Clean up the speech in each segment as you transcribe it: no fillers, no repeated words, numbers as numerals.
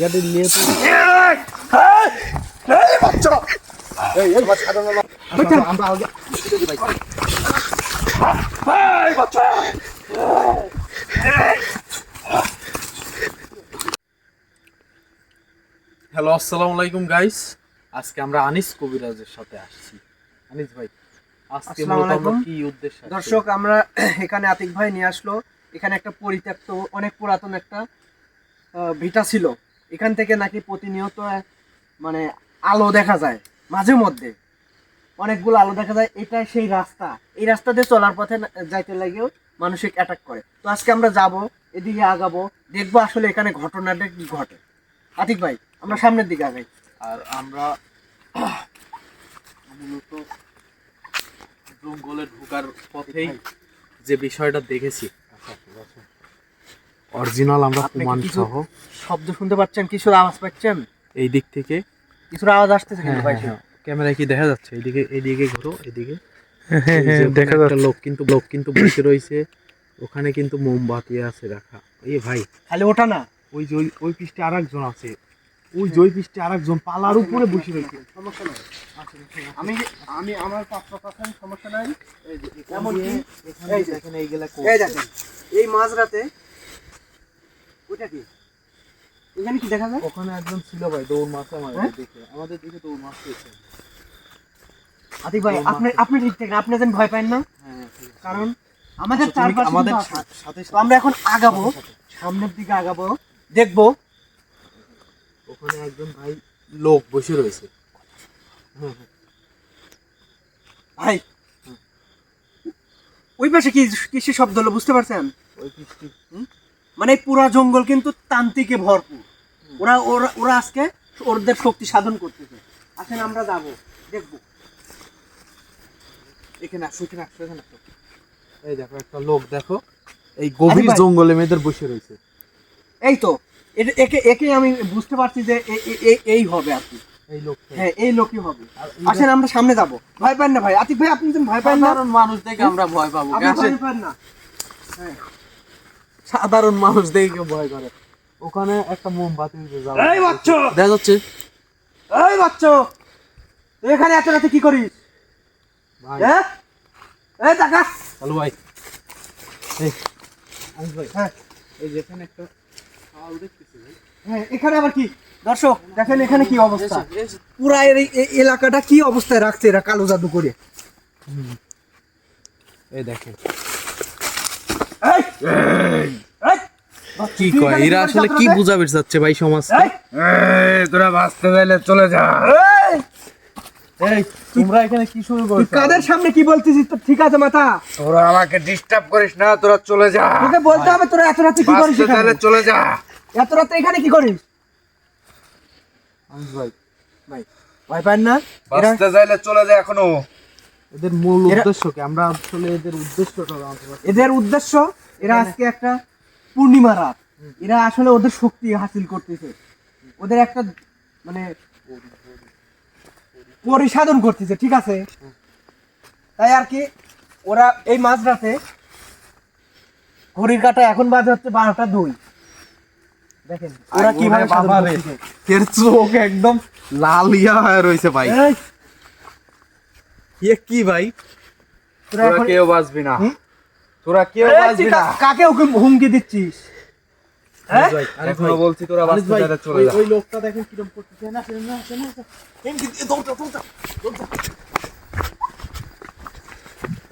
গাড়ি নিয়ে তুই বাচ্চা আমরা আগে বাচ্চা হ্যালো আসসালামু আলাইকুম গাইস, আজকে আমরা আনিস কবিরাজের সাথে আসছি। আনিস ভাই, আজকে মূলত আমরা কি উদ্দেশ্যে আসছি? দর্শক, আমরা এখানে আতিক ভাই নিয়ে আসলো। এখানে একটা পরিত্যক্ত অনেক পুরাতন একটা ভিটা ছিল। এখান থেকে নাকি প্রতিনিয়ত মানে আলো দেখা যায়, মাঝে মধ্যে অনেকগুলো আলো দেখা যায়। এটা সেই রাস্তা, এই রাস্তা দিয়ে চলার পথে যাইতে লাগেও মানসিক অ্যাটাক করে। তো আজকে আমরা যাব, এদিকে আগাবো, দেখবো আসলে এখানে ঘটনাটা কি ঘটে। আতিক ভাই, আমরা সামনের দিকে আগাই। আর আমরা মূলত জঙ্গলে ঢোকার পথেই যে বিষয়টা দেখেছি, অরিজিনাল আমরা প্রমাণ সহ শব্দ শুনতে পাচ্ছেন? কিছুর আওয়াজ পাচ্ছেন? এই দিক থেকে কিছুর আওয়াজ আসতেছে কিন্তু ভাই। ক্যামেরায় কি দেখা যাচ্ছে? এইদিকে ঘোরো, এদিকে দেখা যাচ্ছে। লোক কিন্তু বসে রয়েছে ওখানে, কিন্তু মোমবাতি আছে রাখা। এই ভাই, খালি ওটা না, ওই যে ওই পৃষ্ঠে আরেকজন আছে, ওই জয় পৃষ্ঠে আরেকজন পালার উপরে বসে রয়েছে। সমস্যা নাই, আমি আমি আমার পাঁচটা কথা সমস্যা নাই। এই যে এমন কি এই দেখেন, এইগুলা এই দেখেন, এই মাঝরাতে ওটা কি এখানে কি দেখা যায়? ওখানে একজন ছিল ভাই, দৌড় মারছে আমাদের দিকে দৌড় মারছে। আতিক ভাই, আপনি ঠিক থেকে আপনি যেন ভয় পান না। হ্যাঁ, কারণ আমাদের চারপাশে আমাদের সাথে আমরা এখন আগাবো, সামনের দিকে আগাবো, দেখবো। ওখানে একজন ভাই লোক বসে রয়েছে। ভাই, ওই পাশে কি কিসের শব্দ হলো বুঝতে পারছেন? ওই পৃষ্ঠে মানে পুরা জঙ্গল কিন্তু তান্ত্রিকে ভরপুর। ওরা ওরা ওরা আজকে ওদের শক্তি সাধন করতেছে। আসেন আমরা যাবো, দেখবো। এখানে আসো, এখানে আসো। এই দেখো, একটা লোক দেখো, এই গভীর জঙ্গলে মেয়েদের বসে রয়েছে। এই তো একে একে আমি বুঝতে পারছি যে এই হবে আর কি, এই লোক। হ্যাঁ, এই লোকই হবে। আসেন আমরা সামনে যাবো। ভয় পান না ভাই। আতিক ভাই, আপনি ভয় পান না? সাধারণ মানুষ দেখে আমরা ভয় পাবো? আপনি ভয় পান না? হ্যাঁ, সাধারণ মানুষ দেখে কেউ ভয় করে? ওখানে একটা মোমবাতি জ্বালানো। এই বাচ্চা, দেখা যাচ্ছে। এই বাচ্চা, তুই এখানে এত রাতে কি করিস? ভাই, হ্যাঁ, এই টাকা। হ্যালো ভাই, এই আনিস ভাই, হ্যাঁ, এই যেখানে একটা আলো দেখতেছি ভাই। হ্যাঁ, এখানে আবার কি? দর্শক দেখেন এখানে কি অবস্থা, পুরা এই এলাকাটা কি অবস্থায় রাখছে এরা কালো জাদু করে। এই দেখেন এই এই কি কয় এরা, আসলে কি বুঝাবে চাচ্ছে ভাই সমাজ? তোরা বাঁচতে চাইলে চলে যা। এই তোমরা এখানে কি শুরু তুই করছো? কাদের সামনে কি বলতেছিস? তো ঠিক আছে মাথা, তোরা আমাকে ডিস্টার্ব করিস না, তোরা চলে যা। তোকে বলতে হবে তোরা এত রাতে কি করিস বাঁচতে চাইলে এখানে? চলে যা। এত রাতে এখানে কি করিস? আনিস ভাই, ভাই, ভয় পান না? এরা বাঁচতে চাইলে চলে যা এখনো। এদের মূল উদ্দেশ্য কি? আমরা আসলে এদের উদ্দেশ্যটা জানতে পারছি। এদের উদ্দেশ্য, এরা আজকে একটা পূর্ণিমা রাত, এরা আসলে ওদের শক্তি হাসিল করতেছে, ওদের একটা মানে পরিসাধন করতেছে, ঠিক আছে? তাই আর কি ওরা এই মাঝরাতে, ঘড়ির কাঁটা এখন বাজে হচ্ছে 12টা 2। দেখেন ওরা কিভাবে সাধন বাবা রে, করতেছে। এর চোখ একদম লাল ইয়া হয়ে রয়েছে ভাই। এই, এ কি ভাই? তোরা তোরা এখন কেউ বাঁচবি না, তোরা কেউ এই, বাঁচবি তুই না। কাকে ওকে হুমকি দিচ্ছিস? হ্যাঁ? ভাই, আনিস এখনো ভাই, বলছি তোরা আনিস বাঁচতে ভাই, চাইলে চলে যা। ওই লোকটা দেখেন কিরকম করতেছে। না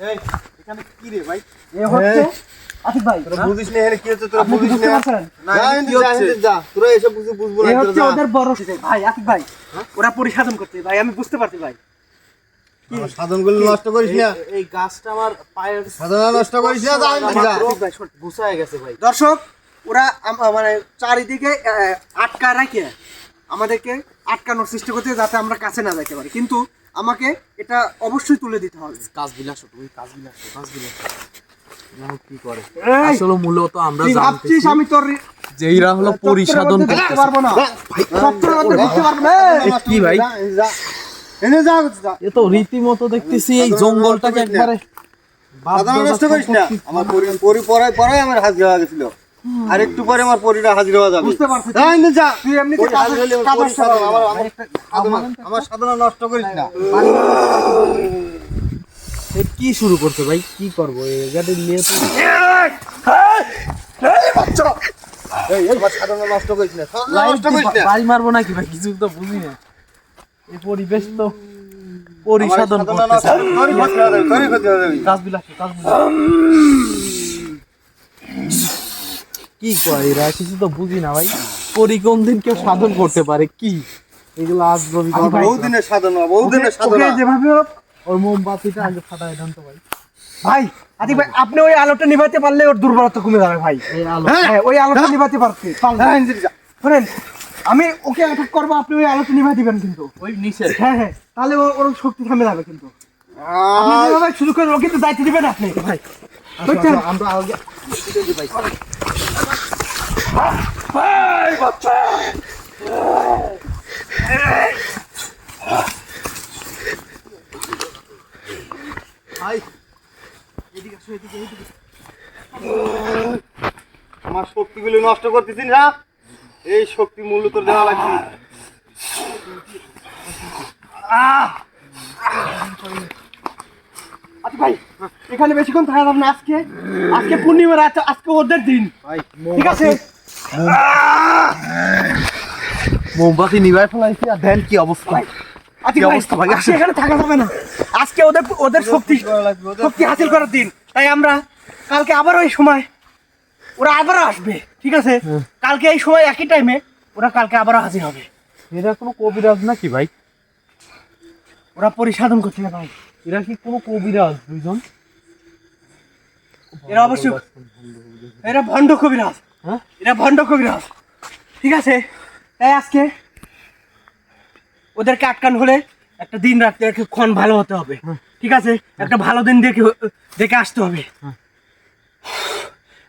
এই এখানে কি রে ভাই? এ হচ্ছে আতিক ভাই, তোরা বুঝিস না এখানে কি হচ্ছে, তোরা আপনি কি বুঝিস বুঝতে না। পারছেন? না, এখানে কি হচ্ছে? তোরা এসব বুঝবো না, এ তোরা হচ্ছে যা। ওদের বড় ভাই। আতিক ভাই, ওরা পরিসাধন করতে ভাই, আমি বুঝতে পারছি ভাই। আমার সাধনগুলো নষ্ট করিস না, এই গাছটা আমার পায়ের সাধন নষ্ট করিস না, যা এখান থেকে যা। আতিক ভাই, শোন। গুছায় গেছে ভাই। দর্শক, ওরা মানে চারিদিকে আটকা রাখে আমাদেরকে আটকানোর চেষ্টা করতে, যাতে আমরা কাছে না যাইতে পারি। কিন্তু আমাকে এটা অবশ্যই তুলে দিতে হবে। কাজ বিলাস, তুমি কাজ বিলাস। কি করে এই, আসলে মূলত আমরা তুই ভাবছিস জানতেছি আমি তোর যে এরা হলো পরিসাধন চত্বরের মধ্যে ঢুকতে করতেছে। পারবো না? চত্বরের মধ্যে ঢুকতে পারবো না? এ কি ভাই? যা এনে যা, যা। এ তো রীতিমতো দেখতেছি এই জঙ্গলটাকে একবারে সাধন নষ্ট করিস না। আমার পরে আমার হাত গেছিল। আর একটু পরে আমার পরিটা হাজির হওয়া যাবে। বুঝতে পারছি। যা, এনে যা। তুই এমনিতে পরি হাজির হলে কাজ পরি আসতে সাধন, পারবি না। আমার সাধনা নষ্ট করিস না। এ কি শুরু করছে ভাই? কি করবো এই গাড়ি নিয়ে তো আমার সাধনা নষ্ট করিস না, সাধনা নষ্ট করিস না। বাড়ি মারবো নাকি ভাই? কিছু তো বুঝি না। এই পরিবেশ তো আমার পরিসাধন সাধনা করতেছে। নষ্ট, তোরই ক্ষতি হবে, তোরই ক্ষতি হবে। কাজ বিলাসী, কাজ বিলাসী। কি কয় এরা? কিছু তো বুঝি না ভাই। পরি কোন দিন কেউ সাধন করতে পারে? কি এগুলো আজ রবি বহুদিনের সাধনা, বহুদিনের সাধনা। ওকে যেভাবে হোক, ওর মোমবাতিটা আগে ফাটায় দেন তো ভাই। ভাই আতিক ভাই আপনি ওই আলোটা নিভাতে পারলে ওর দুর্বলতা কমে যাবে ভাই। এই আলো হ্যাঁ ওই আলোটা নিভাতে পারতে হ্যাঁ, এনে যা। শোনেন, আমি ওকে অ্যাটাক করবো, আপনি ওই আলোটা নিভাই দিবেন কিন্তু। ওই নিচে হ্যাঁ হ্যাঁ, তাহলে ওর শক্তি থেমে যাবে কিন্তু। আপনি যেভাবে শুরু করেন ওকে তো দায়িত্ব দিবেন আপনি ভাই। বুঝছেন? আমরা আগে ভাই, আমার শক্তিগুলো নষ্ট করতেছিস না, এই শক্তি মূল্য তোর দেওয়া লাগবে। আচ্ছা ভাই, এখানে বেশিক্ষণ থাকা যাবে না। আজকে আজকে পূর্ণিমা রাত, আজকে ওদের দিন, ভাই ঠিক আছে? মোমবাতি নিভাই ফেলাইছি আর দেন কি অবস্থা। আচ্ছা কি ভাই, অবস্থা ভাই? আজকে এখানে থাকা যাবে না। আজকে ওদের ওদের শক্তি শক্তি হাসিল করার দিন, তাই আমরা কালকে আবার ওই সময় ওরা আবারও আসবে, ঠিক আছে? কালকে এই সময় একই টাইমে ওরা কালকে আবারও হাজির হবে। এরা কোনো কবিরাজ নাকি ভাই? ওরা পরিসাধন করছে না ভাই। এরা কি কোনো কবিরাজ দুইজন? এরা অবশ্যই এরা ভণ্ড কবিরাজ। হ্যাঁ? এরা ভণ্ড কবিরাজ, ঠিক আছে? তাই আজকে ওদেরকে আটকান হলে একটা দিন রাখতে একটা ক্ষণ ভালো হতে হবে, ঠিক আছে? একটা ভালো দিন দেখে দেখে আসতে হবে।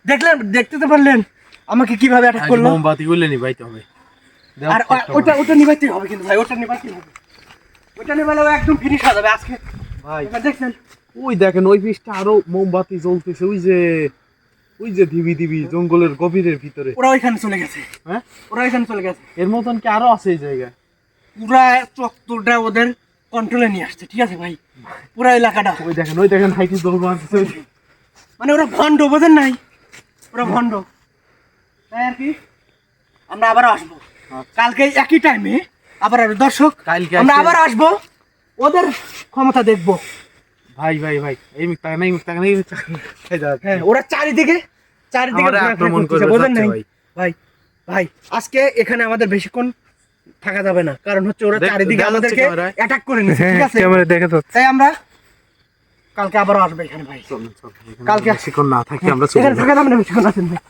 দেখলেন, দেখতে তো পারলেন আমাকে কিভাবে অ্যাটাক করলো। মোমবাতি গুলো নিভাইতে হবে। আর ওটা ওটা নিভাইতে হবে কিন্তু ভাই, ওটা নিভাইতে হবে। ওটা নিভালে ও একদম ফিনিশ হয়ে যাবে আজকে ভাই এবার দেখছেন। ওই দেখেন ওই পিসটা আরো মোমবাতি জ্বলতেছে। ওই যে দিবি দিবি জঙ্গলের গভীরের ভিতরে। ওরা ওইখানে চলে গেছে, হ্যাঁ, ওরা ওইখানে চলে গেছে। এর মতন কি আরো আছে এই জায়গায়? পুরা চত্বরটা ওদের কন্ট্রোলে নিয়ে আসছে, ঠিক আছে ভাই? পুরা এলাকাটা ওই দেখেন হাইটি দৌড় মারতেছে। মানে ওরা ভণ্ড, বোঝেন নাই? ওরা ভণ্ড। তাই আর কি, আমরা আবার আসবো কালকে একই টাইমে। আবার আসবো দর্শক, কালকে আমরা আসে- আবার আসবো, ওদের ক্ষমতা দেখবো। ভাই ভাই ভাই এই মিথ্যা না, এই মিথ্যা না, এই মিথ্যা না। এই দেখ, হ্যাঁ, ওরা চারিদিকে চারিদিকে আমারে ঘোরাফেরা আক্রমণ করতেছে, করবে বোঝেন যাচ্ছে নাই? ভাই। ভাই ভাই আজকে এখানে আমাদের বেশিক্ষণ থাকা যাবে না, কারণ হচ্ছে ওরা দেখ- চারিদিকে দেখা যাচ্ছে আমাদেরকে ক্যামেরায়? অ্যাটাক করে নিচ্ছে, ঠিক আছে? ক্যামেরা দেখা যাচ্ছে। তাই আমরা কালকে আবারও আসবো এখানে ভাই। কালকে বেশিক্ষণ না থাকি আমরা চলে এখানে যাবো। থাকা যাবে না বেশিক্ষণ, আছেন ভাই।